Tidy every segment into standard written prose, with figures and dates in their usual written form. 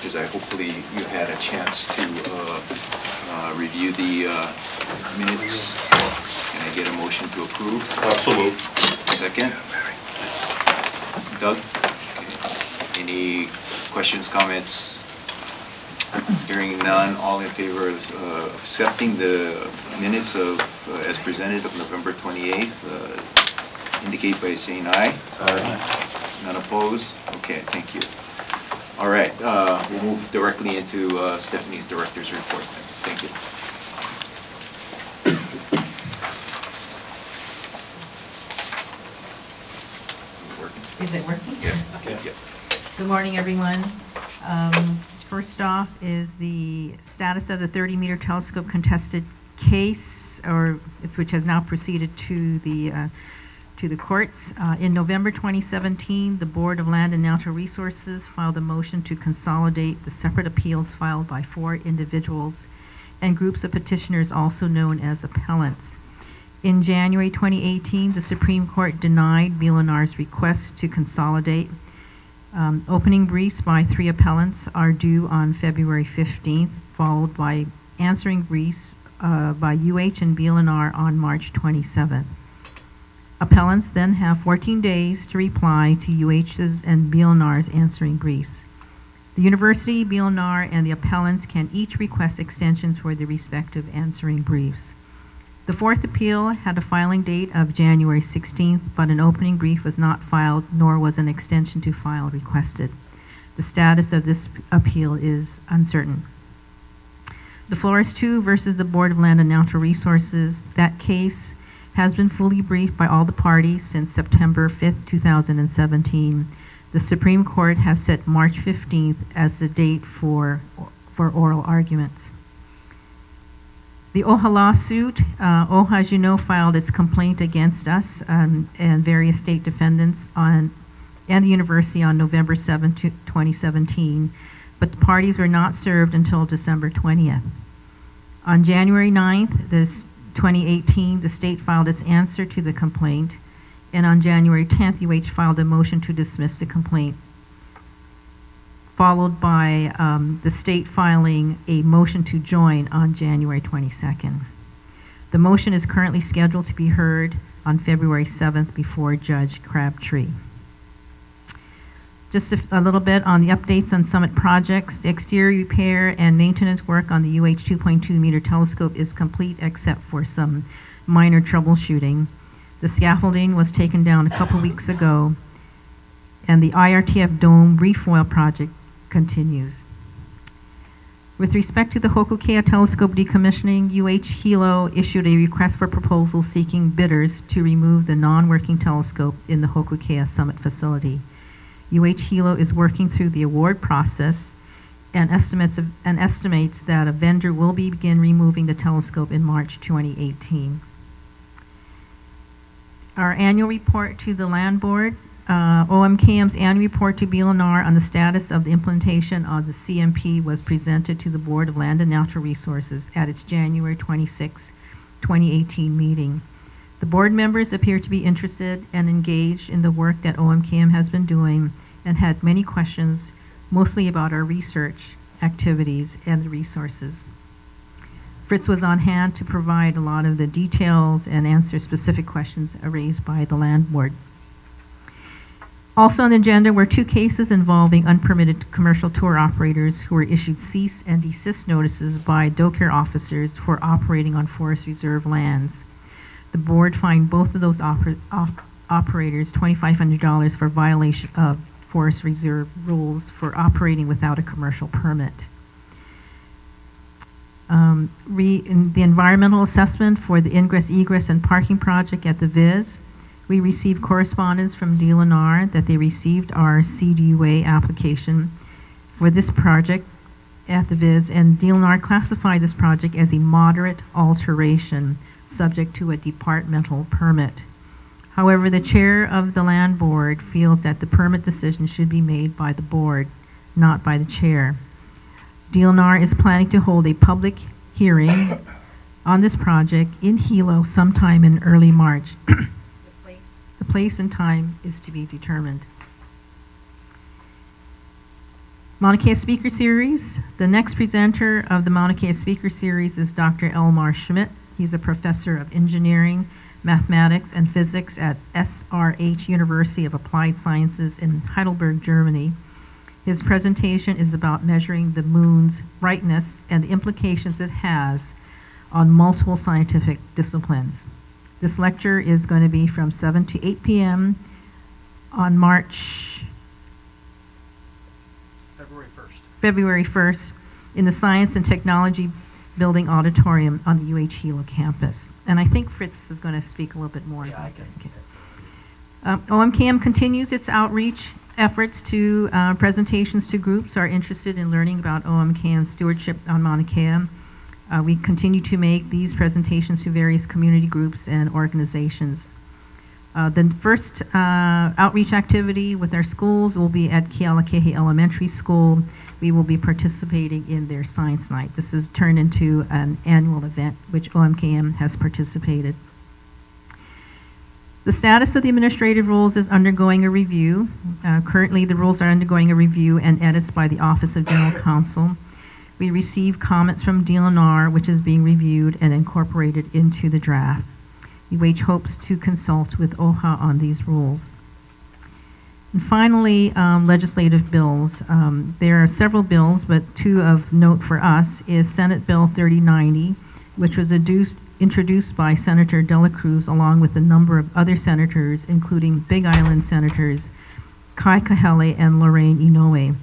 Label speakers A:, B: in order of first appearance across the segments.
A: directors, hopefully you had a chance to review the minutes. Can I get a motion to approve?
B: Absolutely.
A: Second? Doug? Okay. Any questions, comments? Hearing none, all in favor of accepting the minutes of as presented of November 28th, indicate by saying aye.
B: Aye.
A: None opposed? Okay, thank you. All right, we'll move directly into Stephanie's director's report. Thank you.
C: Is it working?
A: Yeah.
C: Okay.
A: Yeah.
C: Good morning, everyone. First off is the status of the 30-meter telescope contested case, which has now proceeded to the courts. In November 2017, the Board of Land and Natural Resources filed a motion to consolidate the separate appeals filed by 4 individuals and groups of petitioners also known as appellants. In January 2018, the Supreme Court denied BLNR's request to consolidate. Opening briefs by 3 appellants are due on February 15th, followed by answering briefs by UH and BLNR on March 27th. Appellants then have 14 days to reply to UH's and BLNR's answering briefs. The University, BLNR, and the appellants can each request extensions for their respective answering briefs. The 4th appeal had a filing date of January 16th, but an opening brief was not filed, nor was an extension to file requested. The status of this appeal is uncertain. The Flores 2 versus the Board of Land and Natural Resources, that case has been fully briefed by all the parties since September 5th, 2017. The Supreme Court has set March 15th as the date for oral arguments. The OHA lawsuit, OHA, as you know, filed its complaint against us and various state defendants and the university on November 7, 2017, but the parties were not served until December 20th. On January 9th, 2018, the state filed its answer to the complaint, and on January 10th, UH filed a motion to dismiss the complaint, followed by the state filing a motion to join on January 22nd. The motion is currently scheduled to be heard on February 7th before Judge Crabtree. Just a little bit on the updates on Summit projects. The exterior repair and maintenance work on the UH 2.2 meter telescope is complete except for some minor troubleshooting. The scaffolding was taken down a couple weeks ago, and the IRTF dome refoil project continues. With respect to the Hokuke'a telescope decommissioning, UH Hilo issued a request for proposal seeking bidders to remove the non-working telescope in the Hokuke'a Summit facility. UH Hilo is working through the award process and estimates that a vendor will begin removing the telescope in March 2018. Our annual report to the Land Board. OMKM's annual report to BLNR on the status of the implementation of the CMP was presented to the Board of Land and Natural Resources at its January 26, 2018 meeting. The board members appear to be interested and engaged in the work that OMKM has been doing and had many questions, mostly about our research activities and the resources. Fritz was on hand to provide a lot of the details and answer specific questions raised by the Land Board. Also on the agenda were 2 cases involving unpermitted commercial tour operators who were issued cease and desist notices by DoCare officers for operating on Forest Reserve lands. The board fined both of those operators $2,500 for violation of Forest Reserve rules for operating without a commercial permit. In the environmental assessment for the ingress, egress, and parking project at the Viz, we received correspondence from DLNR that they received our CDUA application for this project at the Viz, and DLNR classified this project as a moderate alteration subject to a departmental permit. However, the chair of the Land Board feels that the permit decision should be made by the board, not by the chair. DLNR is planning to hold a public hearing on this project in Hilo sometime in early March. The place and time is to be determined. Mauna Kea Speaker Series. The next presenter of the Mauna Kea Speaker Series is Dr. Elmar Schmidt. He's a professor of engineering, mathematics, and physics at SRH University of Applied Sciences in Heidelberg, Germany. His presentation is about measuring the moon's brightness and the implications it has on multiple scientific disciplines. This lecture is going to be from 7 to 8 p.m. on February 1st in the Science and Technology Building Auditorium on the UH Hilo campus. And I think Fritz is going to speak a little bit more about this. Okay. OMKM continues its outreach efforts to presentations to groups who are interested in learning about OMKM stewardship on Mauna Kea. We continue to make these presentations to various community groups and organizations. The first outreach activity with our schools will be at Kealakehe Elementary School. We will be participating in their science night. This is turned into an annual event which OMKM has participated. The status of the administrative rules is undergoing a review. Currently, the rules are undergoing a review and edits by the Office of General Counsel. We received comments from DLNR, which is being reviewed and incorporated into the draft. UH hopes to consult with OHA on these rules. And finally, legislative bills. There are several bills, but two of note for us is Senate Bill 3090, which was introduced by Senator Dela Cruz along with a number of other senators, including Big Island Senators Kai Kahele and Lorraine Inoue,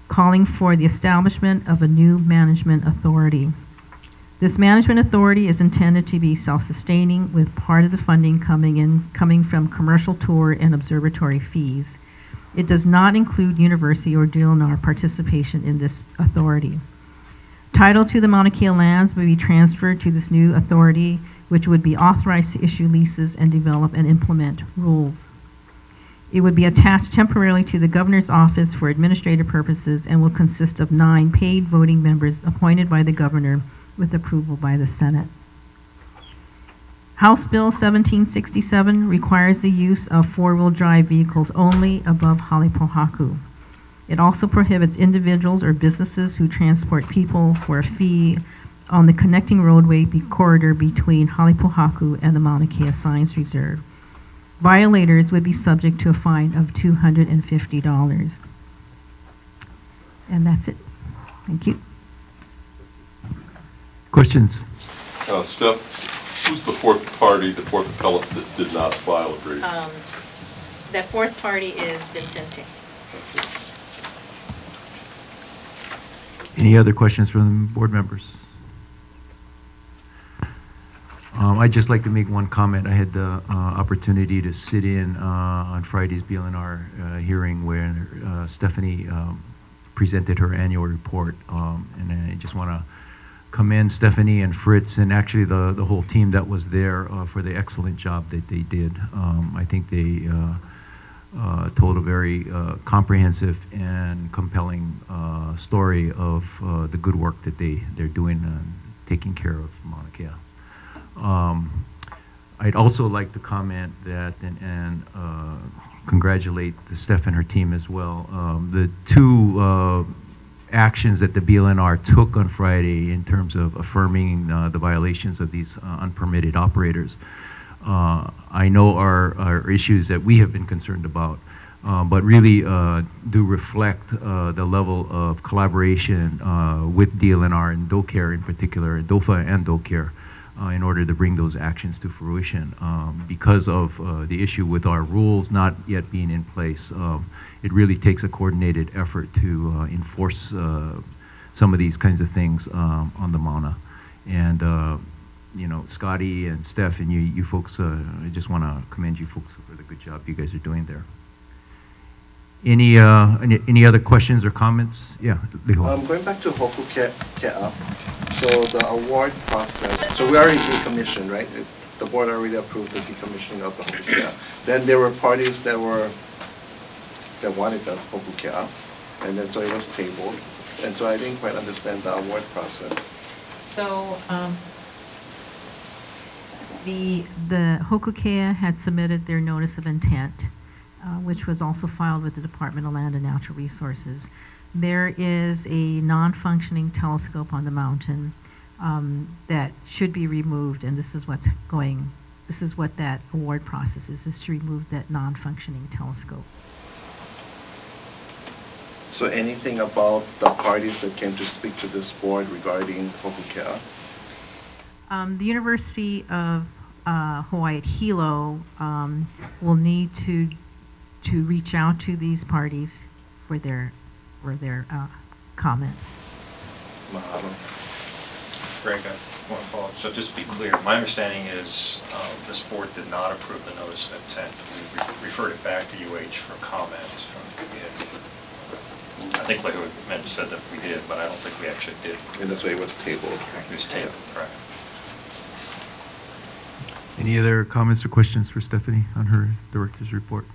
C: calling for the establishment of a new management authority. This management authority is intended to be self-sustaining, with part of the funding coming from commercial tour and observatory fees. It does not include university or DLNR participation in this authority. Title to the Mauna Kea lands will be transferred to this new authority, which would be authorized to issue leases and develop and implement rules. It would be attached temporarily to the governor's office for administrative purposes and will consist of 9 paid voting members appointed by the governor with approval by the Senate. House Bill 1767 requires the use of 4-wheel drive vehicles only above Halepohaku. It also prohibits individuals or businesses who transport people for a fee on the connecting roadway corridor between Halepohaku and the Mauna Kea Science Reserve. Violators would be subject to a fine of $250. And that's it. Thank you.
B: Questions?
D: Steph, who's the fourth party, the fourth appellant that did not file a brief?
E: That fourth party is Vincente.
B: Any other questions from board members? I'd just like to make one comment. I had the opportunity to sit in on Friday's BLNR hearing where Stephanie presented her annual report, and I just want to commend Stephanie and Fritz and actually the whole team that was there for the excellent job that they did. I think they told a very comprehensive and compelling story of the good work that they're doing taking care of Mauna Kea. I'd also like to comment that and congratulate Steph and her team as well. The two actions that the BLNR took on Friday in terms of affirming the violations of these unpermitted operators, I know are issues that we have been concerned about, but really do reflect the level of collaboration with DLNR and DoCare in particular, DOFA and DoCare, in order to bring those actions to fruition. Because of the issue with our rules not yet being in place, it really takes a coordinated effort to enforce some of these kinds of things on the Mauna. And you know, Scotty and Steph and you folks, I just want to commend you folks for the good job you guys are doing there. Any other questions or comments? Yeah,
F: going back to Hoku Ke'a, so the award process, so we already decommissioned, right? The board already approved the decommissioning of the Hoku Ke'a. Then there were parties that wanted the Hoku Ke'a, and then so it was tabled. And so I didn't quite understand the award process.
C: So the Hoku Ke'a had submitted their notice of intent. which was also filed with the Department of Land and Natural Resources. There is a non-functioning telescope on the mountain that should be removed, and this is what that award process is to remove that non-functioning telescope.
F: So anything about the parties that came to speak to this board regarding Hokuke'a?
C: The University of Hawaii at Hilo will need to reach out to these parties for their comments.
F: Mahalo.
G: Greg, I want to follow up. So just to be clear, my understanding is this board did not approve the notice of intent. We referred it back to UH for comments from the community. I think like we said that we did, but I don't think we actually did.
F: And that's why it was tabled.
G: It was tabled, correct.
B: Any other comments or questions for Stephanie on her director's report?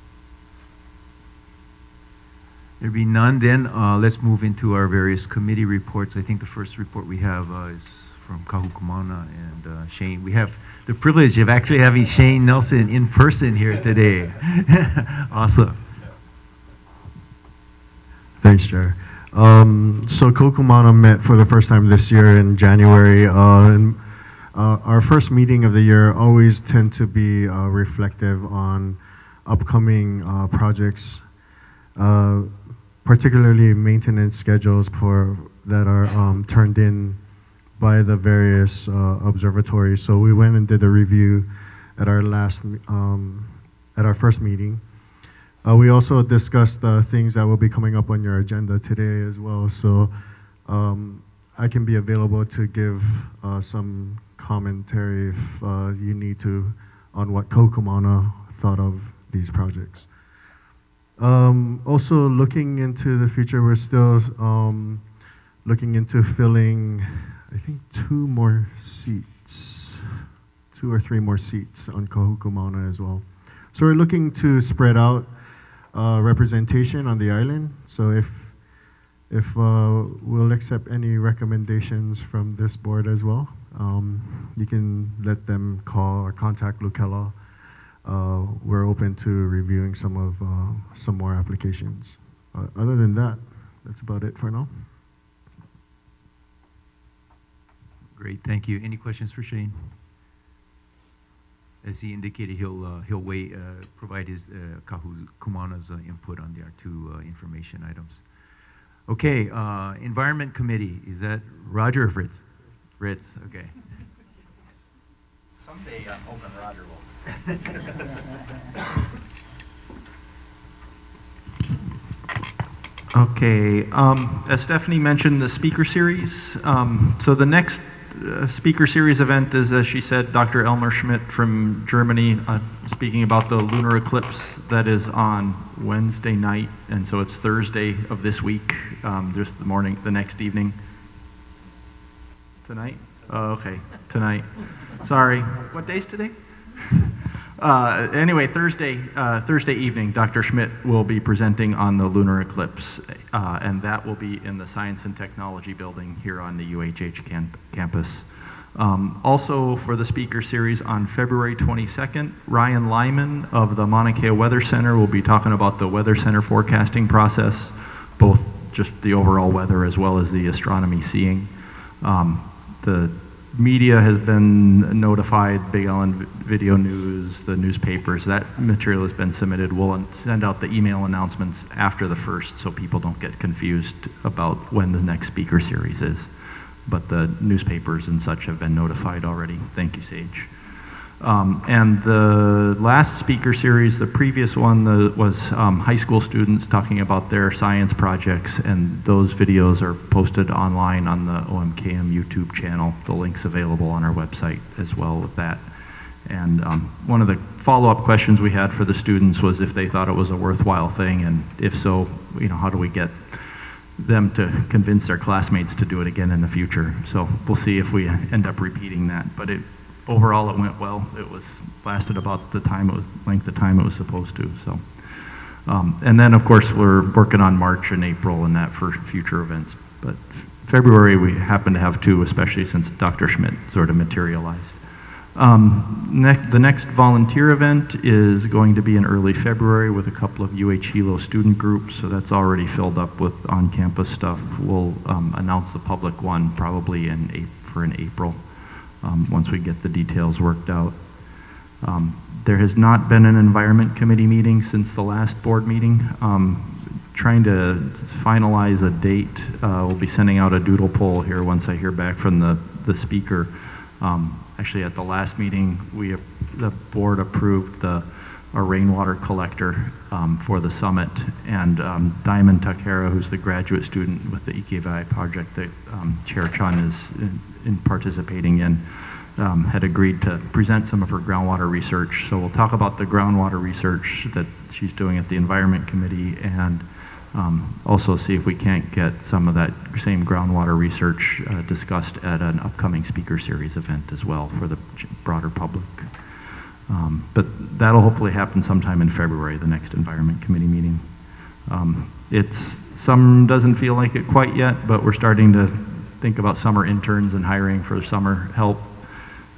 B: There be none, then let's move into our various committee reports. I think the first report we have is from Mauna and Shane. We have the privilege of actually having Shane Nelson in person here today. Awesome.
H: Thanks, Chair. So Mauna met for the first time this year in January. Our first meeting of the year always tend to be reflective on upcoming projects, particularly maintenance schedules that are turned in by the various observatories. So we went and did a review at our first meeting. We also discussed things that will be coming up on your agenda today as well. So I can be available to give some commentary if you need to on what Mauna thought of these projects. Also looking into the future, we're still looking into filling, I think, 2 or 3 more seats on Mauna as well. So we're looking to spread out representation on the island. So if we'll accept any recommendations from this board as well, you can let them call or contact Lukela. We're open to reviewing some more applications. Other than that, that's about it for now.
B: Great, thank you. Any questions for Shane? As he indicated, he'll provide his Kumana's input on the 2 information items. Okay, Environment Committee, is that Roger or Fritz? Fritz, okay.
I: Someday I'm hoping Roger will. Okay, as Stephanie mentioned, the speaker series. So the next speaker series event is, as she said, Dr. Elmer Schmidt from Germany speaking about the lunar eclipse that is on Wednesday night, and so it's Thursday of this week, just the next evening. Tonight? Oh, okay, tonight. Sorry, what day's today? Anyway, Thursday evening, Dr. Schmidt will be presenting on the lunar eclipse, and that will be in the Science and Technology building here on the UHH campus. Also, for the speaker series on February 22nd, Ryan Lyman of the Mauna Kea Weather Center will be talking about the Weather Center forecasting process, both just the overall weather as well as the astronomy seeing. The media has been notified, Big Island Video News, the newspapers, that material has been submitted. We'll send out the email announcements after the 1st so people don't get confused about when the next speaker series is. But the newspapers and such have been notified already. Thank you, Sage. And the last speaker series, the previous one was high school students talking about their science projects, and those videos are posted online on the OMKM YouTube channel. The link's available on our website as well with that. And one of the follow-up questions we had for the students was if they thought it was a worthwhile thing, and if so, how do we get them to convince their classmates to do it again in the future. So we'll see if we end up repeating that. But overall, it went well. It lasted about the length of time it was supposed to. So, and then of course we're working on March and April and that for future events. But February we happen to have 2, especially since Dr. Schmidt sort of materialized. The next volunteer event is going to be in early February with a couple of UH Hilo student groups, so that's already filled up with on-campus stuff. We'll announce the public one probably for in April, once we get the details worked out. There has not been an environment committee meeting since the last board meeting. Trying to finalize a date. We'll be sending out a doodle poll here once I hear back from the speaker. Actually, at the last meeting, the board approved a rainwater collector for the summit, and Diamond Takara, who's the graduate student with the Ikevai project that Chair Chun is in participating in, had agreed to present some of her groundwater research. So we'll talk about the groundwater research that she's doing at the Environment Committee, and also see if we can't get some of that same groundwater research discussed at an upcoming speaker series event as well for the broader public. But that'll hopefully happen sometime in February, the next Environment Committee meeting. Some doesn't feel like it quite yet, but we're starting to think about summer interns and hiring for summer help.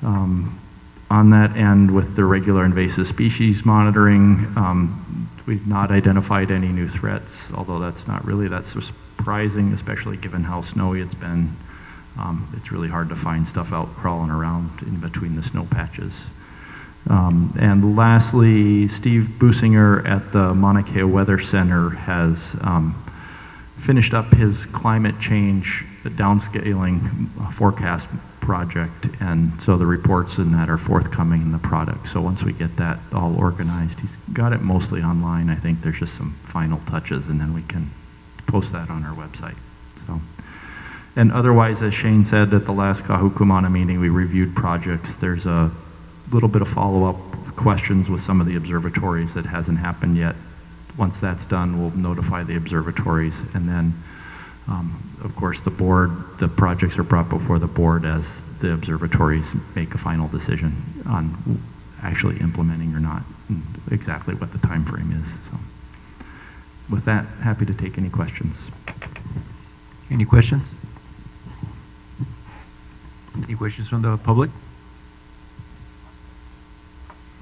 I: On that end, with the regular invasive species monitoring, we've not identified any new threats, although that's not really that surprising, especially given how snowy it's been. It's really hard to find stuff out crawling around in between the snow patches. And lastly, Steve Businger at the Mauna Kea Weather Center has finished up his climate change downscaling forecast project, and so the reports in that are forthcoming in the product. So once we get that all organized, he's got it mostly online. I think there's just some final touches, and then we can post that on our website. So, and otherwise, as Shane said at the last Kahuku-Mauna meeting, we reviewed projects. There's a little bit of follow-up questions with some of the observatories that hasn't happened yet. Once that's done, we'll notify the observatories, and then of course, the projects are brought before the board as the observatories make a final decision on actually implementing or not, and exactly what the time frame is. So, with that, happy to take any questions.
B: Any questions? Any questions from the public?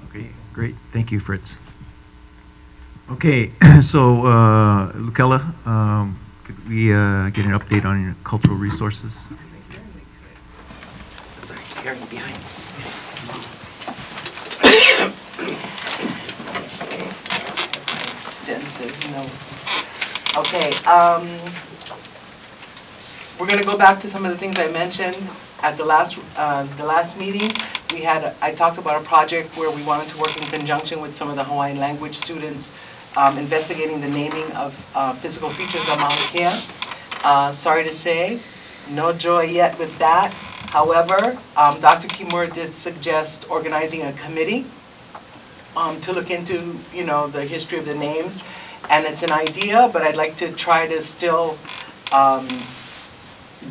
B: Okay, great. Thank you, Fritz. Okay, so Lucella, could we get an update on your cultural resources?
J: Sorry, you're behind. Extensive notes. Okay, we're going to go back to some of the things I mentioned at the last meeting. I talked about a project where we wanted to work in conjunction with some of the Hawaiian language students, investigating the naming of physical features of Mauna Kea. Sorry to say, no joy yet with that. However, Dr. Kimura did suggest organizing a committee to look into, the history of the names. And it's an idea, but I'd like to try to still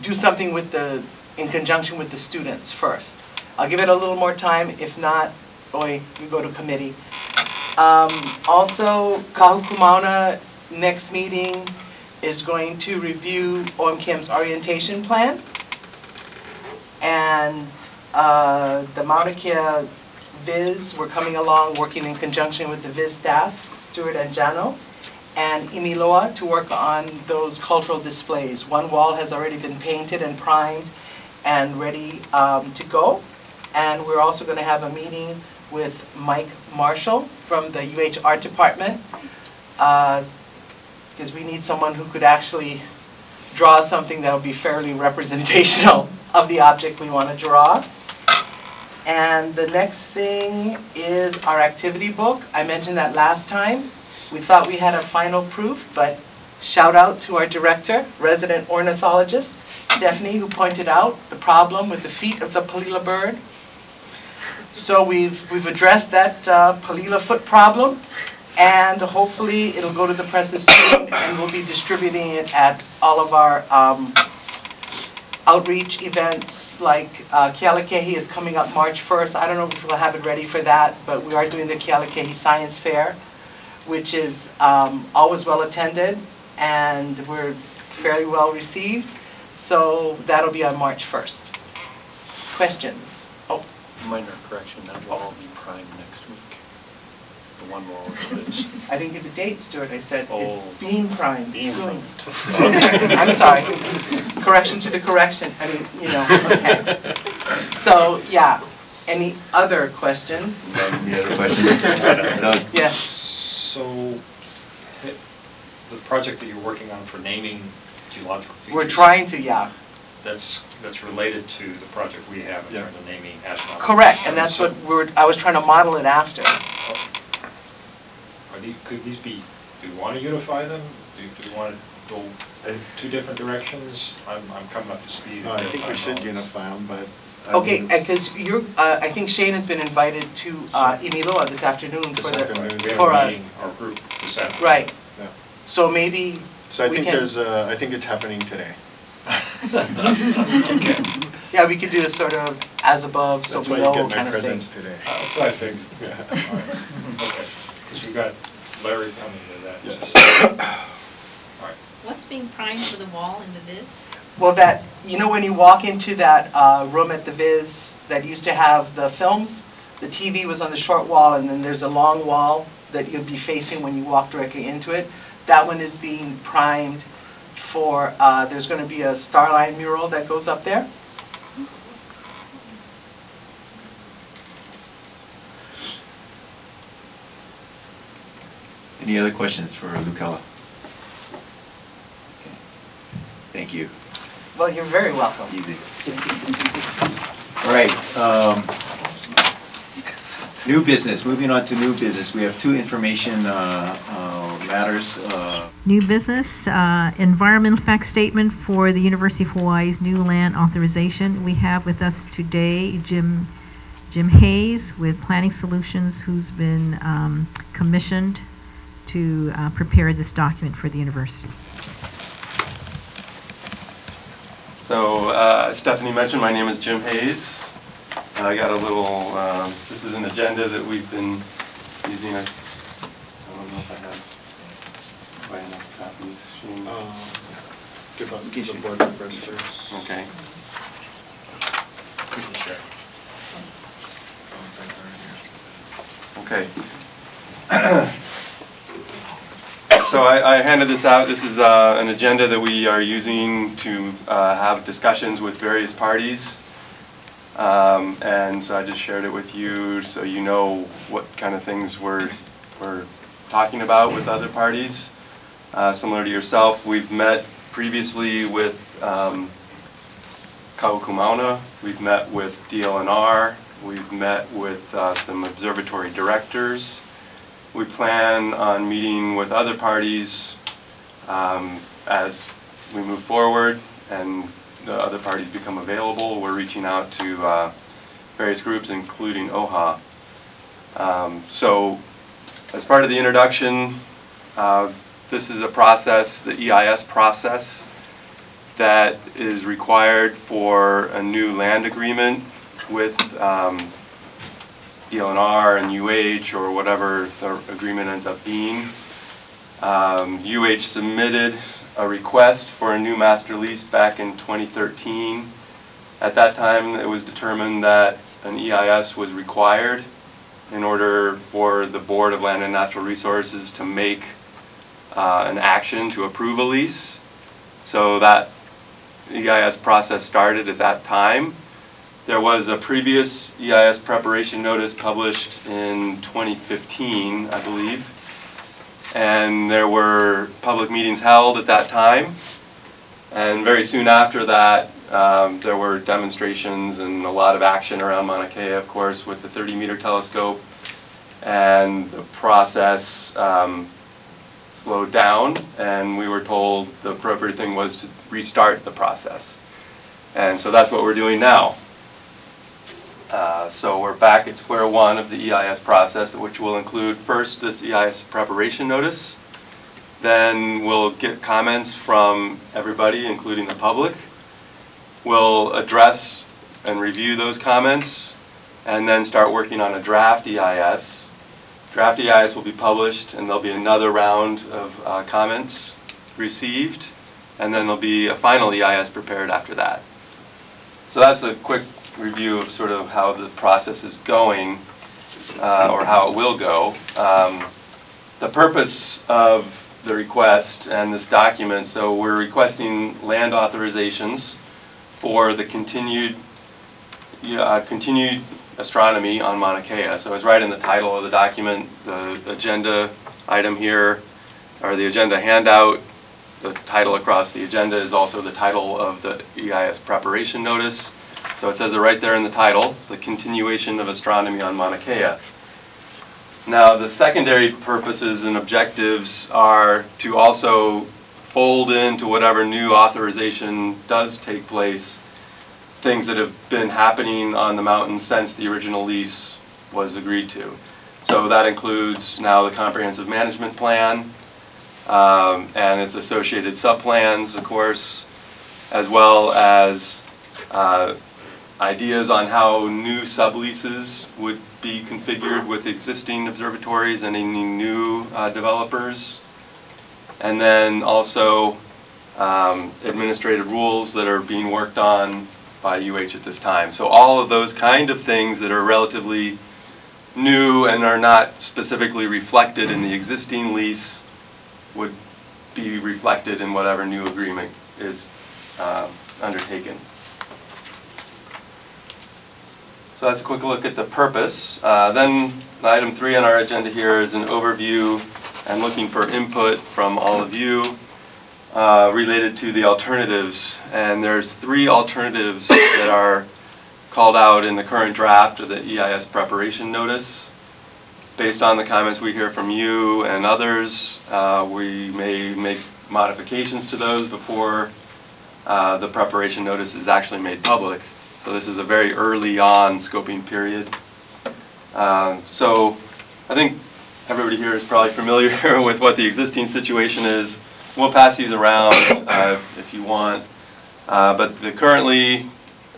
J: do something in conjunction with the students first. I'll give it a little more time. If not, we go to committee. Also, Kahuku-Mauna next meeting is going to review OMCAM's orientation plan. And the Mauna Kea Viz, we're coming along working in conjunction with the Viz staff, Stuart and Jano, and Imiloa to work on those cultural displays. One wall has already been painted and primed and ready to go. And we're also going to have a meeting with Mike Marshall from the UH Art Department, because we need someone who could actually draw something that will be fairly representational of the object we want to draw. And the next thing is our activity book. I mentioned that last time. We thought we had a final proof, but shout out to our director, resident ornithologist, Stephanie, who pointed out the problem with the feet of the palila bird. So we've addressed that palila foot problem, and hopefully it'll go to the presses soon, and we'll be distributing it at all of our outreach events, like Kealakehi is coming up March 1st. I don't know if we'll have it ready for that, but we are doing the Kealakehi Science Fair, which is always well attended, and we're fairly well received. So that'll be on March 1st. Questions? Oh,
K: Minor correction, that wall will be primed next week. The one wall with the ridge.
J: I didn't give a date, Stuart. I said
K: Oh.
J: it's being primed
K: Being
J: soon.
K: primed.
J: Okay, I'm sorry. Correction to the correction. I mean, you know, okay. So, yeah. Any other questions?
A: Any other questions? Doug?
J: Yes.
G: So, the project that you're working on for naming geological features.
J: We're trying to, yeah.
G: That's related to the project we have in terms of naming astronomical.
J: Correct, and that's
G: So-
J: what I was trying to model it after.
G: Could these be, do you want to unify them? Do you want to go two different directions? I'm coming up to speed.
L: No, I think we should unify them, but.
J: Okay, because I think Shane has been invited to Iniloa this afternoon
L: This
J: for the,
L: afternoon.
G: We have
J: for
G: a
J: a,
G: meeting, our group this afternoon.
J: right.
L: Yeah.
J: So maybe
L: So I
J: we
L: think
J: can-
L: I think it's happening today.
G: Okay.
J: Yeah, we could do a sort of as above, so
L: That's
J: we
L: why you
J: know
L: get my
J: kind of thing.
L: presence today.
G: That's what I figured.
L: Yeah.
G: All right. Okay, because we've got Larry coming to that.
L: Yes.
G: All right.
E: What's being primed for the wall in the Viz?
J: Well, that, you know, when you walk into that room at the Viz that used to have the films, the TV was on the short wall, and then there's a long wall that you'd be facing when you walk directly into it. That one is being primed for, there's going to be a Starline mural that goes up there.
A: Any other questions for Lucella? Okay. Thank you.
J: Well, you're very welcome.
A: Easy. All right. New business. Moving on to new business. We have two information matters.
C: New business, environmental fact statement for the University of Hawaii's new land authorization. We have with us today Jim Hayes with Planning Solutions, who's been commissioned to prepare this document for the university.
M: So Stephanie mentioned my name is Jim Hayes. I got a little, this is an agenda that we've been using. I don't know if I have quite enough copies. Shane?
L: Give us the board members first.
M: Okay.
G: We can share.
M: Okay. So I handed this out. This is an agenda that we are using to have discussions with various parties. And so I just shared it with you so you know what kind of things we're talking about with other parties. Similar to yourself, we've met previously with Mauna. We've met with DLNR. We've met with some observatory directors. We plan on meeting with other parties as we move forward and the other parties become available. We're reaching out to various groups, including OHA. So as part of the introduction, this is a process, the EIS process, that is required for a new land agreement with DLNR and UH or whatever the agreement ends up being. UH submitted a request for a new master lease back in 2013. At that time, it was determined that an EIS was required in order for the Board of Land and Natural Resources to make an action to approve a lease. So that EIS process started at that time. There was a previous EIS preparation notice published in 2015, I believe, and there were public meetings held at that time. And very soon after that, there were demonstrations and a lot of action around Mauna Kea, of course, with the 30-meter telescope. And the process slowed down, and we were told the appropriate thing was to restart the process. And so that's what we're doing now. So we're back at square one of the EIS process, which will include first this EIS preparation notice. Then we'll get comments from everybody, including the public. We'll address and review those comments and then start working on a draft EIS. Draft EIS will be published, and there'll be another round of comments received, and then there'll be a final EIS prepared after that. So that's a quick review of sort of how the process is going, or how it will go. The purpose of the request and this document, so we're requesting land authorizations for the continued astronomy on Mauna Kea. So it's right in the title of the document, the agenda item here, or the agenda handout. The title across the agenda is also the title of the EIS preparation notice. So it says it right there in the title, the continuation of astronomy on Mauna Kea. Now, the secondary purposes and objectives are to also fold into whatever new authorization does take place things that have been happening on the mountain since the original lease was agreed to. So that includes now the comprehensive management plan and its associated subplans, of course, as well as ideas on how new subleases would be configured with existing observatories and any new developers. And then also administrative rules that are being worked on by UH at this time. So all of those kind of things that are relatively new and are not specifically reflected in the existing lease would be reflected in whatever new agreement is undertaken. So that's a quick look at the purpose. Then item 3 on our agenda here is an overview and looking for input from all of you related to the alternatives. And there's 3 alternatives that are called out in the current draft of the EIS preparation notice. Based on the comments we hear from you and others, we may make modifications to those before the preparation notice is actually made public. So this is a very early on scoping period. So I think everybody here is probably familiar with what the existing situation is. We'll pass these around if you want. But currently,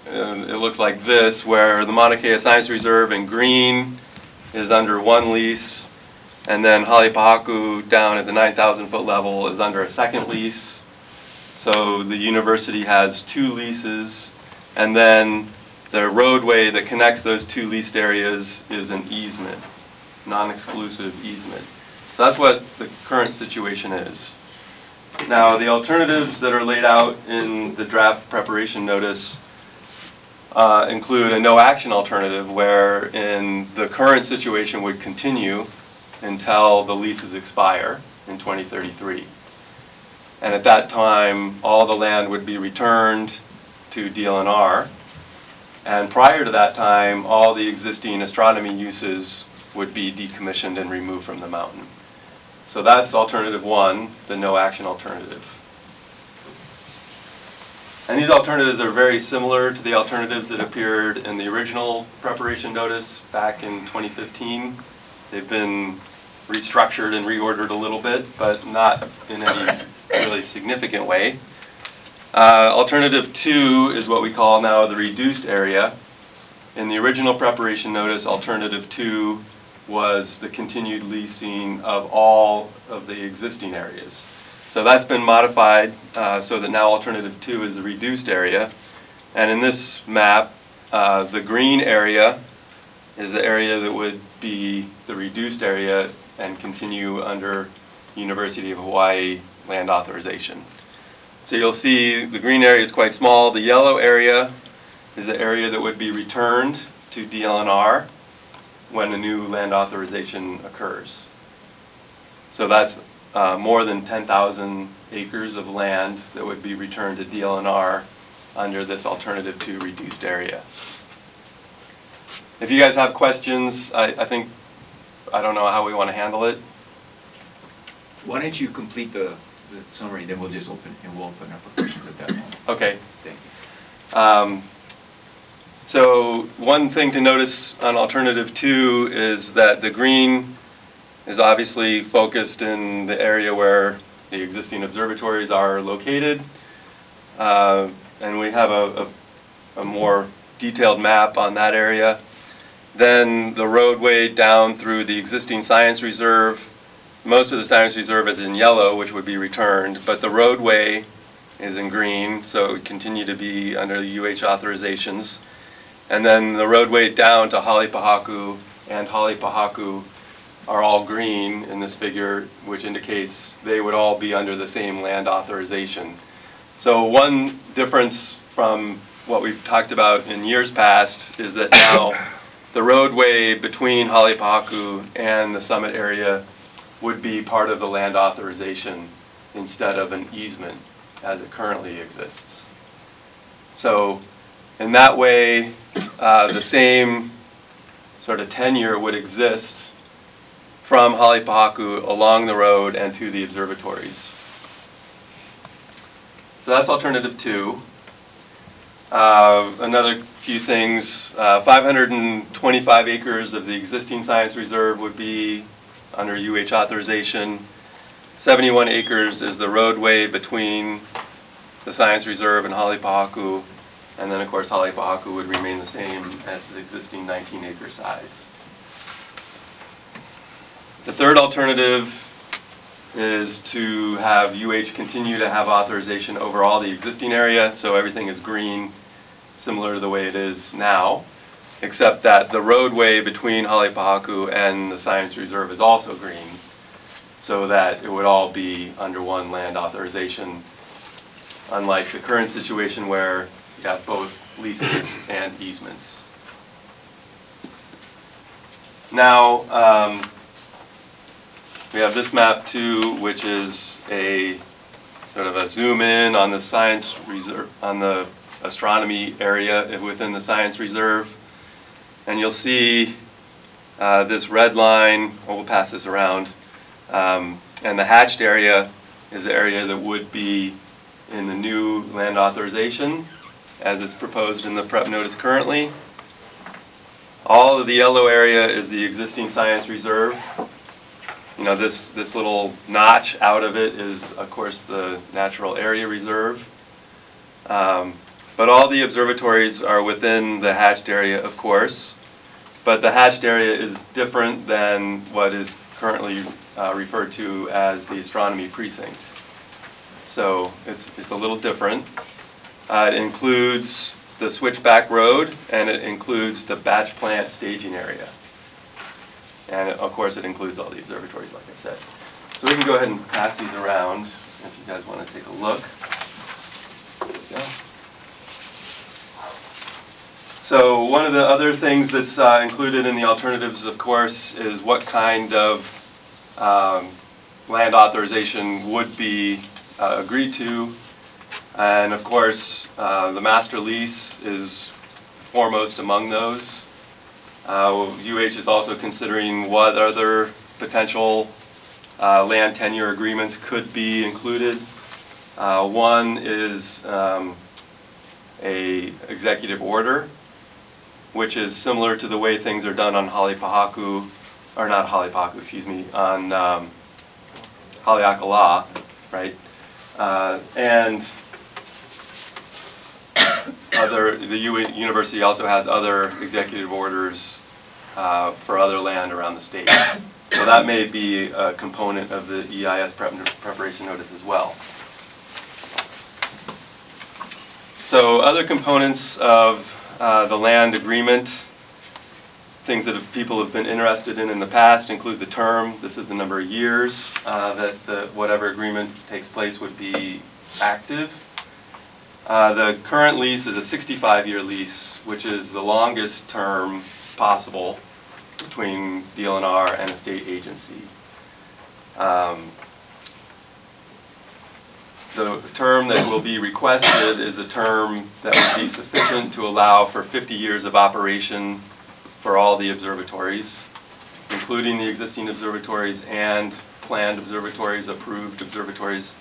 M: it looks like this, where the Mauna Kea Science Reserve in green is under 1 lease, and then Halepahaku down at the 9,000 foot level is under a 2nd lease. So the university has 2 leases, and then the roadway that connects those 2 leased areas is an easement, non-exclusive easement. So that's what the current situation is. Now, the alternatives that are laid out in the draft preparation notice include a no-action alternative, where in the current situation would continue until the leases expire in 2033. And at that time, all the land would be returned to DLNR. And prior to that time, all the existing astronomy uses would be decommissioned and removed from the mountain. So that's alternative 1, the no-action alternative. And these alternatives are very similar to the alternatives that appeared in the original preparation notice back in 2015. They've been restructured and reordered a little bit, but not in any really significant way. Alternative 2 is what we call now the reduced area. In the original preparation notice, alternative 2 was the continued leasing of all of the existing areas. So that's been modified so that now alternative 2 is the reduced area. And in this map, the green area is the area that would be the reduced area and continue under University of Hawaii land authorization. So you'll see the green area is quite small. The yellow area is the area that would be returned to DLNR when a new land authorization occurs. So that's more than 10,000 acres of land that would be returned to DLNR under this alternative 2 reduced area. If you guys have questions, I don't know how we want to handle it.
A: Why don't you complete the summary, then we'll just open up for questions at that moment.
M: Okay.
A: Thank you.
M: So one thing to notice on alternative 2 is that the green is obviously focused in the area where the existing observatories are located. And we have a more detailed map on that area. Then the roadway down through the existing science reserve. Most of the science reserve is in yellow, which would be returned, but the roadway is in green, so it would continue to be under the UH authorizations. And then the roadway down to Halepahaku and Halepahaku are all green in this figure, which indicates they would all be under the same land authorization. So one difference from what we've talked about in years past is that now the roadway between Halepahaku and the summit area would be part of the land authorization instead of an easement as it currently exists. So in that way, the same sort of tenure would exist from Halepahaku along the road and to the observatories. So that's alternative 2. Another few things, 525 acres of the existing science reserve would be under UH authorization. 71 acres is the roadway between the science reserve and Halepahaku. And then, of course, Halepahaku would remain the same as the existing 19-acre size. The third alternative is to have UH continue to have authorization over all the existing area, so everything is green, similar to the way it is now, except that the roadway between Halepahaku and the science reserve is also green, so that it would all be under one land authorization, unlike the current situation where you have both leases and easements. Now, we have this map too, which is a sort of a zoom in on the science reserve, on the astronomy area within the science reserve. And you'll see this red line, we'll pass this around, and the hatched area is the area that would be in the new land authorization as it's proposed in the prep notice currently. All of the yellow area is the existing science reserve. You know, this little notch out of it is, of course, the natural area reserve. But all the observatories are within the hatched area, of course. But the hatched area is different than what is currently referred to as the astronomy precinct. So it's a little different. It includes the switchback road, and it includes the batch plant staging area. And of course, it includes all the observatories, like I said. So we can go ahead and pass these around if you guys want to take a look. There we go. So one of the other things that's included in the alternatives, of course, is what kind of land authorization would be agreed to. And of course, the master lease is foremost among those. UH is also considering what other potential land tenure agreements could be included. One is a executive order, which is similar to the way things are done on Halepahaku, or not Halepahaku, excuse me, on Haleakala, right? And the university also has other executive orders for other land around the state. So that may be a component of the EIS preparation notice as well. So other components of the land agreement, things that people have been interested in the past, include the term. This is the number of years that whatever agreement takes place would be active. The current lease is a 65-year lease, which is the longest term possible between DLNR and a state agency. The term that will be requested is a term that would be sufficient to allow for 50 years of operation for all the observatories, including the existing observatories and planned observatories, approved observatories,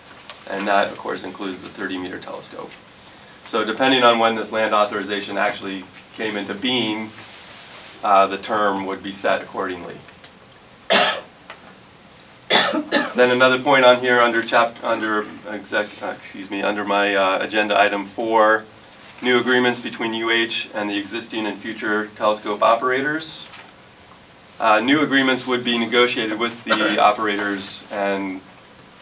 M: and that, of course, includes the 30-meter telescope. So depending on when this land authorization actually came into being, the term would be set accordingly. Then another point on here under my agenda item 4, new agreements between UH and the existing and future telescope operators. New agreements would be negotiated with the operators, and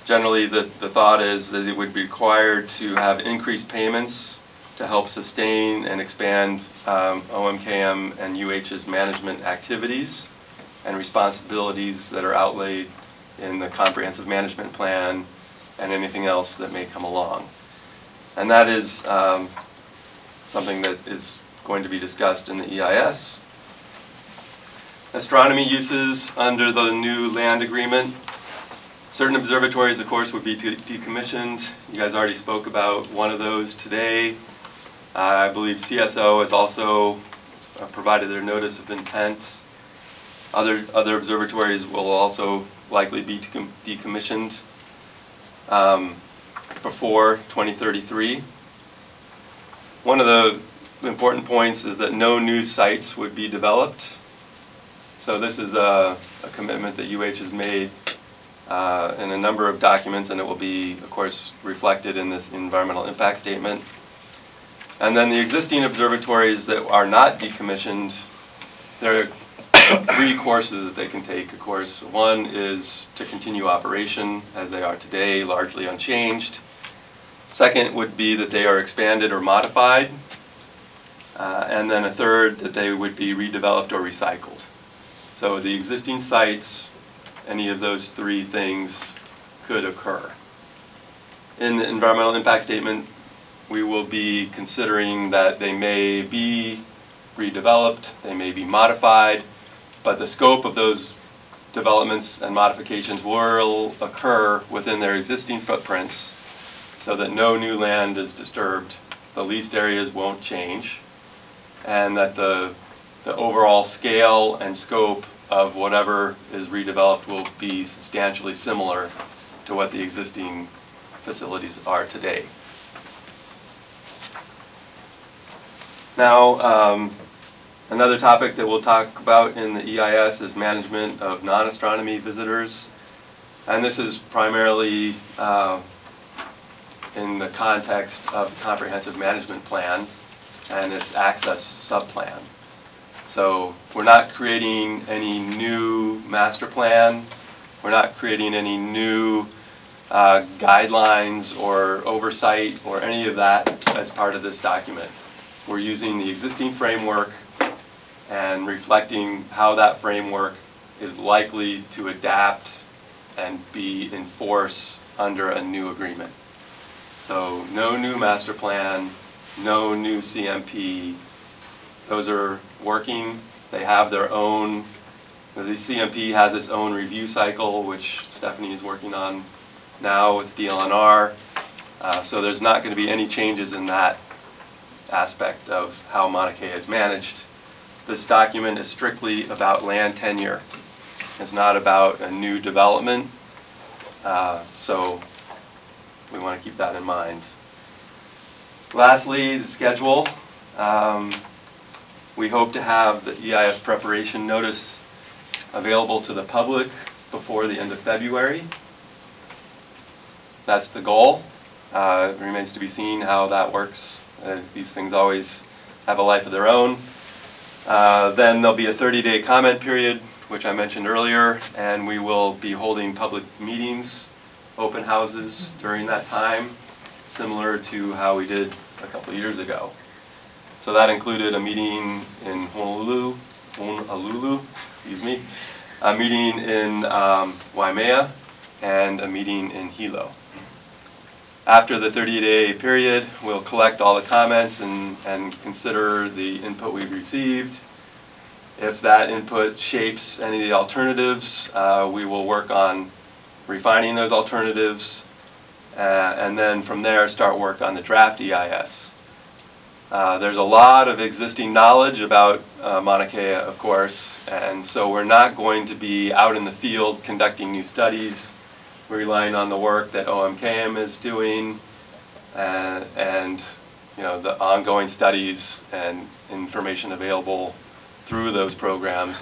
M: generally the thought is that it would be required to have increased payments to help sustain and expand OMKM and UH's management activities and responsibilities that are outlaid in the comprehensive management plan and anything else that may come along. And that is something that is going to be discussed in the EIS. Astronomy uses under the new land agreement. Certain observatories, of course, would be decommissioned. You guys already spoke about one of those today. I believe CSO has also provided their notice of intent. Other observatories will also likely be decommissioned before 2033. One of the important points is that no new sites would be developed. So this is a commitment that UH has made in a number of documents, and it will be, of course, reflected in this environmental impact statement. And then the existing observatories that are not decommissioned, there are 3 courses that they can take, of course. One is to continue operation as they are today, largely unchanged. Second would be that they are expanded or modified. And then a third, that they would be redeveloped or recycled. So the existing sites, any of those 3 things could occur. In the environmental impact statement, we will be considering that they may be redeveloped, they may be modified, but the scope of those developments and modifications will occur within their existing footprints so that no new land is disturbed, the leased areas won't change, and that the overall scale and scope of whatever is redeveloped will be substantially similar to what the existing facilities are today. Now, another topic that we'll talk about in the EIS is management of non-astronomy visitors. And this is primarily in the context of the comprehensive management plan and its access subplan. So we're not creating any new master plan. We're not creating any new guidelines or oversight or any of that as part of this document. We're using the existing framework and reflecting how that framework is likely to adapt and be in force under a new agreement. So no new master plan, no new CMP. Those are working. They have their own, the CMP has its own review cycle, which Stephanie is working on now with DLNR. So there's not going to be any changes in that aspect of how Mauna Kea is managed. This document is strictly about land tenure. It's not about a new development. So we want to keep that in mind. Lastly, the schedule. We hope to have the EIS preparation notice available to the public before the end of February. That's the goal. It remains to be seen how that works. These things always have a life of their own. Then there'll be a 30-day comment period, which I mentioned earlier, and we will be holding public meetings, open houses during that time, similar to how we did a couple of years ago. So that included a meeting in Honolulu, a meeting in Waimea, and a meeting in Hilo. After the 30-day period, we'll collect all the comments and consider the input we've received. If that input shapes any of the alternatives, we will work on refining those alternatives, and then from there start work on the draft EIS. There's a lot of existing knowledge about Mauna Kea, of course, and so we're not going to be out in the field conducting new studies. We're relying on the work that OMKM is doing and the ongoing studies and information available through those programs.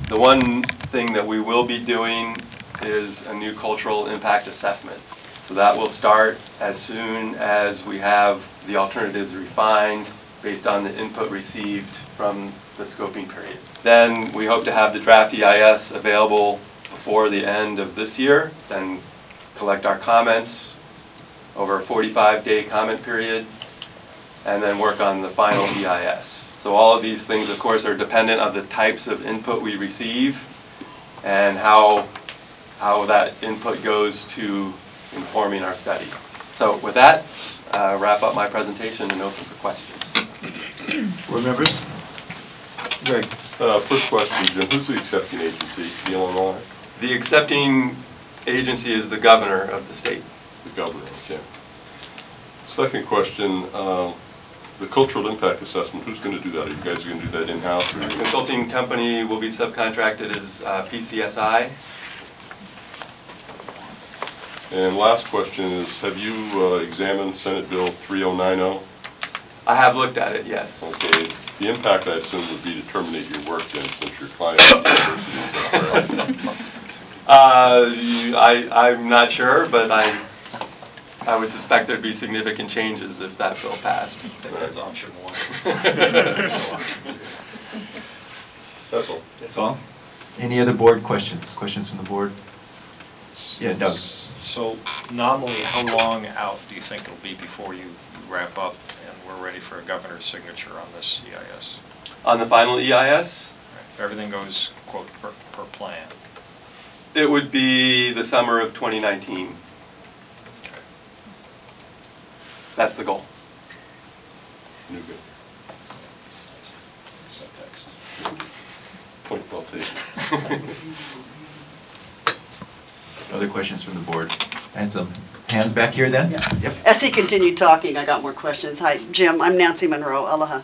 M: The one thing that we will be doing is a new cultural impact assessment. So that will start as soon as we have the alternatives refined based on the input received from the scoping period. Then we hope to have the draft EIS available before the end of this year, then collect our comments over a 45-day comment period, and then work on the final EIS. So all of these things, of course, are dependent on the types of input we receive and how that input goes to informing our study. So with that, wrap up my presentation and open for questions.
A: Board members? Greg?
D: First question, Jim, who's the accepting agency, the Illinois?
M: The accepting agency is the governor of the state.
D: The governor, okay. Second question, the cultural impact assessment, who's going to do that? Are you guys going to do that in-house?
M: The consulting company will be subcontracted as PCSI.
D: And last question is, have you examined Senate Bill 3090?
M: I have looked at it, yes.
D: Okay. The impact, I assume, would be to terminate your work then, since your client is the university.
M: I'm not sure, but I would suspect there'd be significant changes if that bill passed.
G: That's option one.
D: That's all.
A: That's all? Any other board questions? Questions from the board? Yeah, Doug.
G: So nominally, how long out do you think it'll be before you wrap up and we're ready for a governor's signature on this EIS?
M: On the final EIS?
G: If everything goes, quote, per plan.
M: It would be the summer of 2019.
G: Okay.
M: That's the goal.
D: New good.
G: Subtext.
D: Point well taken.
A: Other questions from the board? And some hands back here then?
N: Yeah.
A: Yep.
N: As he continued talking, I got more questions. Hi, Jim. I'm Nancy Monroe. Aloha.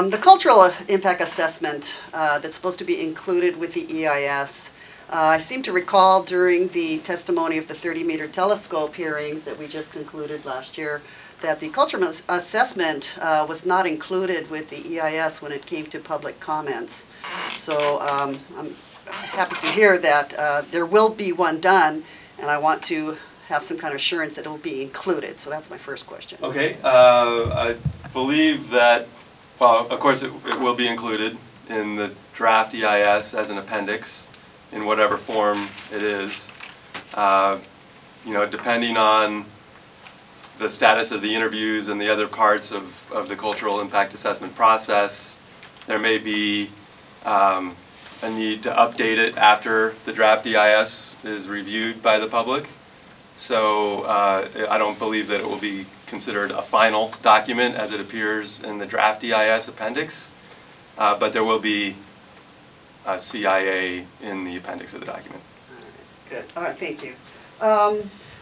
N: The cultural impact assessment that's supposed to be included with the EIS, I seem to recall during the testimony of the 30-meter telescope hearings that we just concluded last year that the cultural assessment was not included with the EIS when it came to public comments. So I'm happy to hear that there will be one done, and I want to have some kind of assurance that it will be included. So that's my first question.
M: Okay. I believe that, well, of course it will be included in the draft EIS as an appendix in whatever form it is. You know, depending on the status of the interviews and the other parts of the cultural impact assessment process, there may be a need to update it after the draft EIS is reviewed by the public. So I don't believe that it will be considered a final document as it appears in the draft EIS appendix, but there will be a CIA in the appendix of the document.
N: Good. All right, thank you.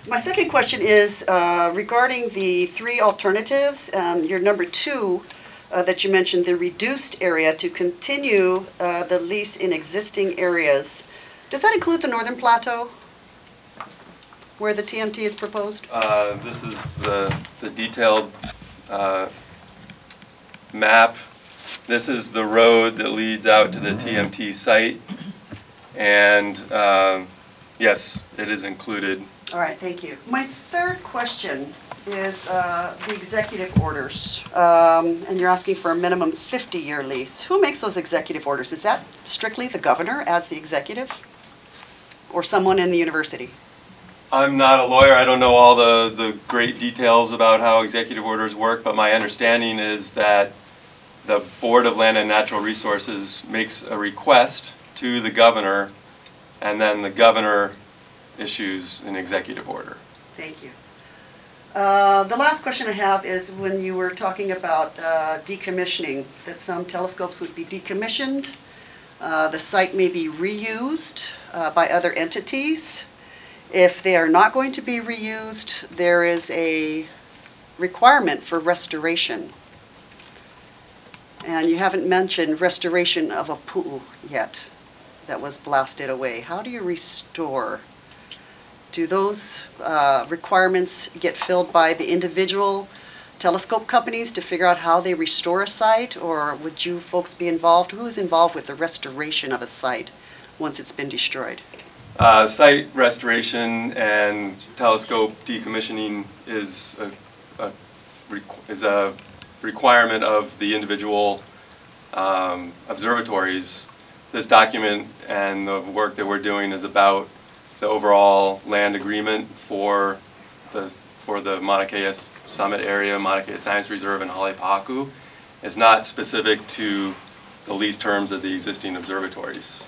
N: My second question is regarding the three alternatives. Your number 2 that you mentioned, the reduced area to continue the lease in existing areas. Does that include the Northern Plateau, where the TMT is proposed?
M: This is the detailed map. This is the road that leads out to the TMT site. And yes, it is included.
N: All right, thank you. My third question is the executive orders. And you're asking for a minimum 50-year lease. Who makes those executive orders? Is that strictly the governor as the executive? Or someone in the university?
M: I'm not a lawyer. I don't know all the great details about how executive orders work, but my understanding is that the Board of Land and Natural Resources makes a request to the governor, and then the governor issues an executive order.
N: Thank you. The last question I have is when you were talking about decommissioning, that some telescopes would be decommissioned, the site may be reused by other entities. If they are not going to be reused, there is a requirement for restoration. And you haven't mentioned restoration of a pool yet that was blasted away. How do you restore? Do those requirements get filled by the individual telescope companies to figure out how they restore a site, or would you folks be involved? Who is involved with the restoration of a site once it's been destroyed?
M: Site restoration and telescope decommissioning is a requirement of the individual observatories. This document and the work that we're doing is about the overall land agreement for the Mauna Kea Summit area, Mauna Kea Science Reserve, and Halepaku is not specific to the lease terms of the existing observatories.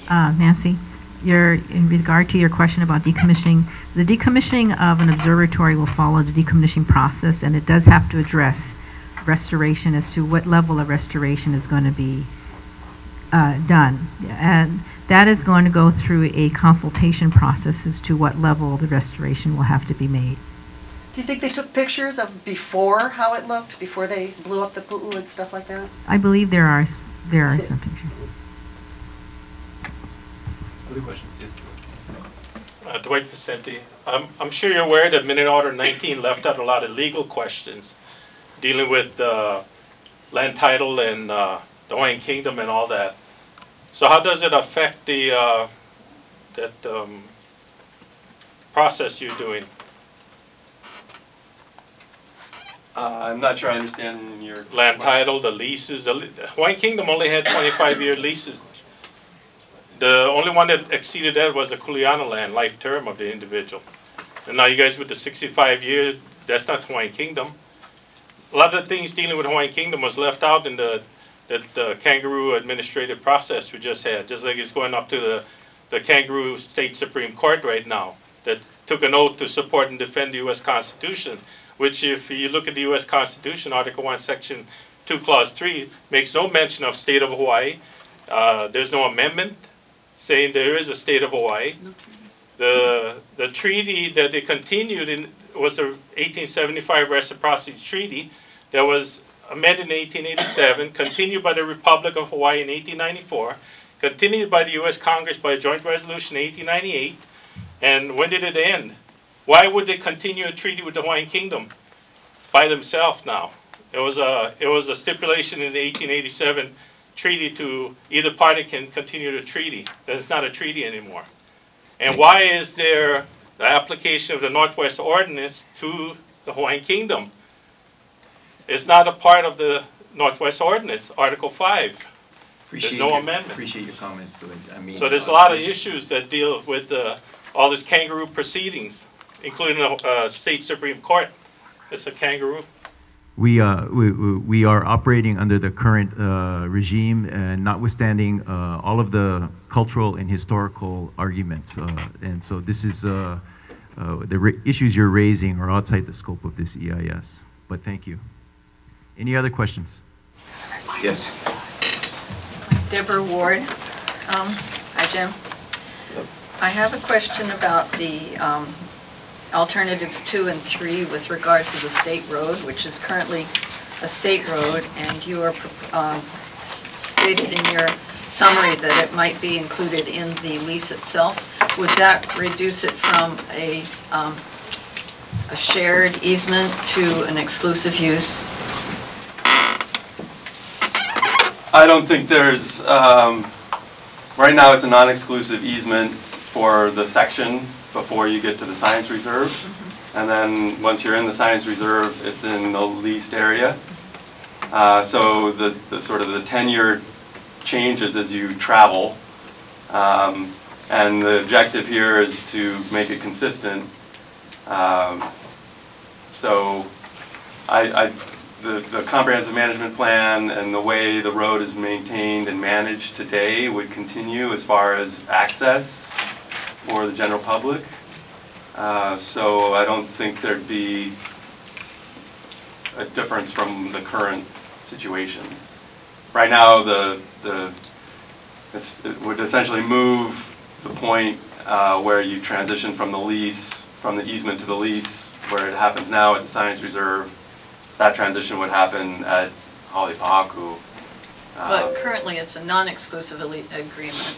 C: Nancy, in regard to your question about decommissioning, the decommissioning of an observatory will follow the decommissioning process, and it does have to address restoration as to what level of restoration is going to be done. And that is going to go through a consultation process as to what level the restoration will have to be made.
N: Do you think they took pictures of before how it looked, before they blew up the pu'u and stuff like that?
C: I believe there are some pictures.
A: Other questions?
O: Dwight Vicente. I'm sure you're aware that Minute Order 19 left out a lot of legal questions dealing with land title and the Hawaiian Kingdom and all that. So how does it affect the process you're doing?
M: I'm not sure I understand your
O: Land title, the leases. The Hawaiian Kingdom only had 25-year leases. The only one that exceeded that was the Kuleana land, life term of the individual. And now you guys with the 65 years, that's not Hawaiian Kingdom. A lot of the things dealing with Hawaiian Kingdom was left out in the kangaroo administrative process we just had, just like it's going up to the kangaroo state Supreme Court right now that took an oath to support and defend the U.S. Constitution, which if you look at the U.S. Constitution, Article 1, Section 2, Clause 3, makes no mention of state of Hawaii. There's no amendment saying there is a state of Hawaii. The treaty that they continued in was the 1875 Reciprocity Treaty that was amended in 1887, continued by the Republic of Hawaii in 1894, continued by the U.S. Congress by a joint resolution in 1898. And when did it end? Why would they continue a treaty with the Hawaiian Kingdom by themselves now? It was a stipulation in the 1887 treaty to either party can continue the treaty. That it's not a treaty anymore. And why is there the application of the Northwest Ordinance to the Hawaiian Kingdom? It's not a part of the Northwest Ordinance, Article 5. There's no amendment.
A: Appreciate your comments to it. I mean,
O: So there's a lot of issues that deal with all this kangaroo proceedings, including the state Supreme Court. It's a kangaroo.
B: We are operating under the current regime, and notwithstanding all of the cultural and historical arguments. And so this is the issues you're raising are outside the scope of this EIS. But thank you. Any other questions?
A: Yes.
P: Deborah Ward. Hi, Jim. I have a question about the alternatives 2 and 3 with regard to the state road, which is currently a state road, and you are stated in your summary that it might be included in the lease itself. Would that reduce it from a shared easement to an exclusive use?
M: I don't think there's, right now it's a non-exclusive easement for the section before you get to the science reserve. And then once you're in the science reserve, it's in the leased area. So the sort of the tenure changes as you travel. And the objective here is to make it consistent. So the comprehensive management plan and the way the road is maintained and managed today would continue as far as access for the general public. So I don't think there'd be a difference from the current situation. Right now, it would essentially move the point where you transition from the easement to the lease, where it happens now at the science reserve. That transition would happen at Halepaku.
P: But currently it's a non-exclusive agreement,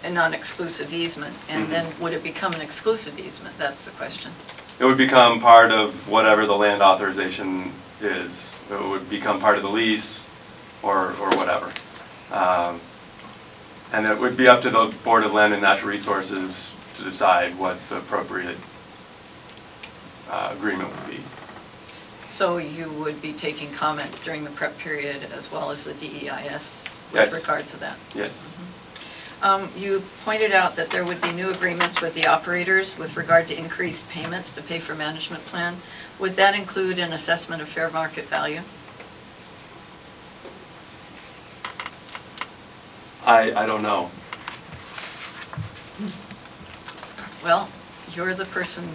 P: a non-exclusive easement, and then would it become an exclusive easement? That's the question.
M: It would become part of whatever the land authorization is. It would become part of the lease or whatever. And it would be up to the Board of Land and Natural Resources to decide what the appropriate agreement would be.
P: So you would be taking comments during the prep period as well as the DEIS with regard to that?
M: Yes.
P: You pointed out that there would be new agreements with the operators with regard to increased payments to pay for management plan. Would that include an assessment of fair market value?
M: I don't know.
P: Well, you're the person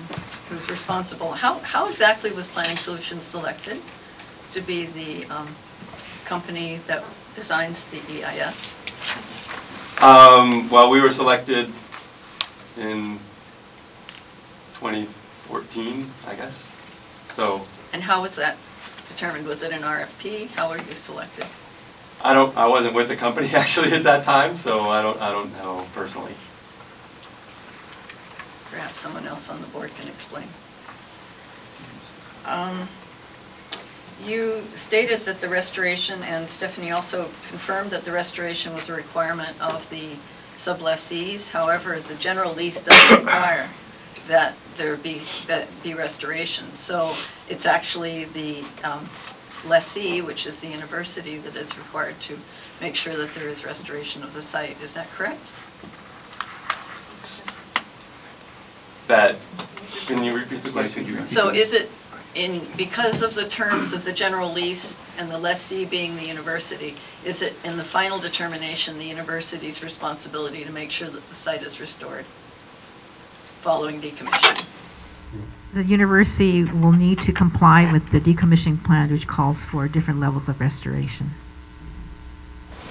P: who's responsible. How exactly was Planning Solutions selected to be the company that designs the EIS?
M: Well, we were selected in 2014, I guess. So.
P: And how was that determined? Was it an RFP? How were you selected?
M: I wasn't with the company actually at that time, so I don't know personally.
P: Perhaps someone else on the board can explain. You stated that the restoration, and Stephanie also confirmed that the restoration was a requirement of the sublessees. However, the general lease doesn't require that there be restoration. So it's actually the lessee, which is the university, that is required to make sure that there is restoration of the site. Is that correct?
M: Can you repeat the question?
P: So is it because of the terms of the general lease and the lessee being the university, is it in the final determination the university's responsibility to make sure that the site is restored following decommissioning?
C: The university will need to comply with the decommissioning plan, which calls for different levels of restoration.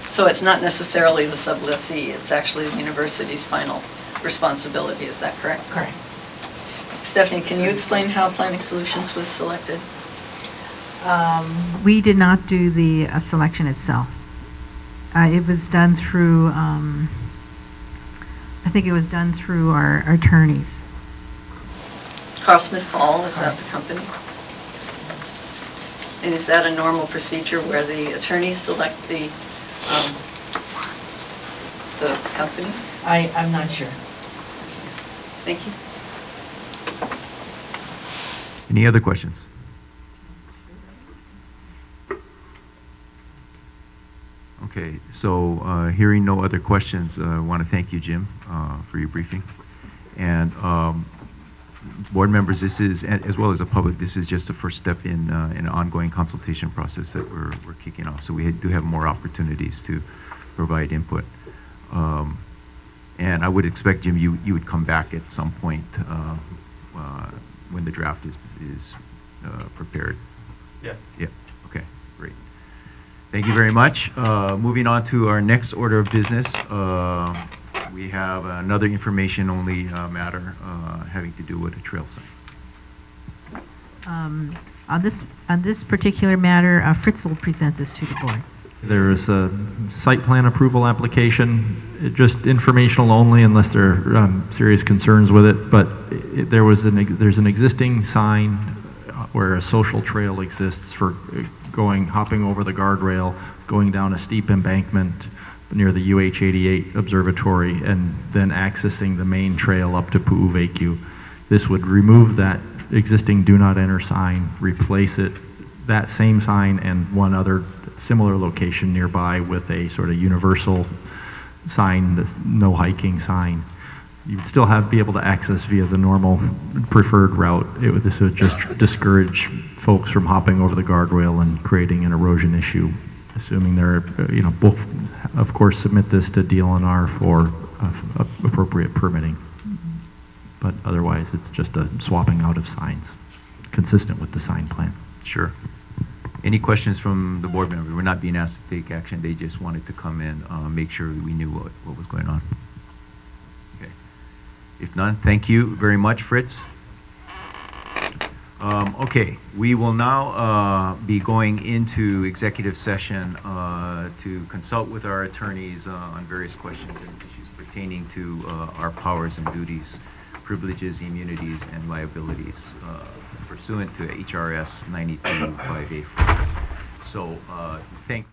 P: So it's not necessarily the sublessee, it's actually the university's final responsibility, is that correct?
C: Correct.
P: Stephanie, can you explain how Planning Solutions was selected?
C: We did not do the selection itself. It was done through, I think it was done through our attorneys.
P: Carl Smith Hall, is that the company? And is that a normal procedure where the attorneys select the company?
C: I'm not sure.
P: Thank you.
B: Any other questions? Okay, so hearing no other questions, I want to thank you, Jim, for your briefing. And board members, this is, as well as the public, this is just the first step in an ongoing consultation process that we're kicking off. So we do have more opportunities to provide input. And I would expect, Jim, you would come back at some point when the draft is prepared.
M: Yes.
B: Yeah, okay, great. Thank you very much. Moving on to our next order of business. We have another information-only matter having to do with a trail sign.
C: On this particular matter, Fritz will present this to the board.
I: There's a site plan approval application, just informational only unless there are serious concerns with it, but there's an existing sign where a social trail exists for hopping over the guardrail, going down a steep embankment near the UH-88 observatory, and then accessing the main trail up to Pu'uveku. This would remove that existing do not enter sign, replace it, that same sign and one other similar location nearby with a sort of universal sign, this no hiking sign. You would still be able to access via the normal preferred route. This would just discourage folks from hopping over the guardrail and creating an erosion issue, assuming they're, both, of course, submit this to DLNR for appropriate permitting. But otherwise, it's just a swapping out of signs, consistent with the sign plan.
B: Sure. Any questions from the board members? We're not being asked to take action. They just wanted to come in, make sure we knew what was going on. Okay. If none, thank you very much, Fritz. Okay, we will now be going into executive session to consult with our attorneys on various questions and issues pertaining to our powers and duties, privileges, immunities, and liabilities pursuant to HRS 92.5A4. So thank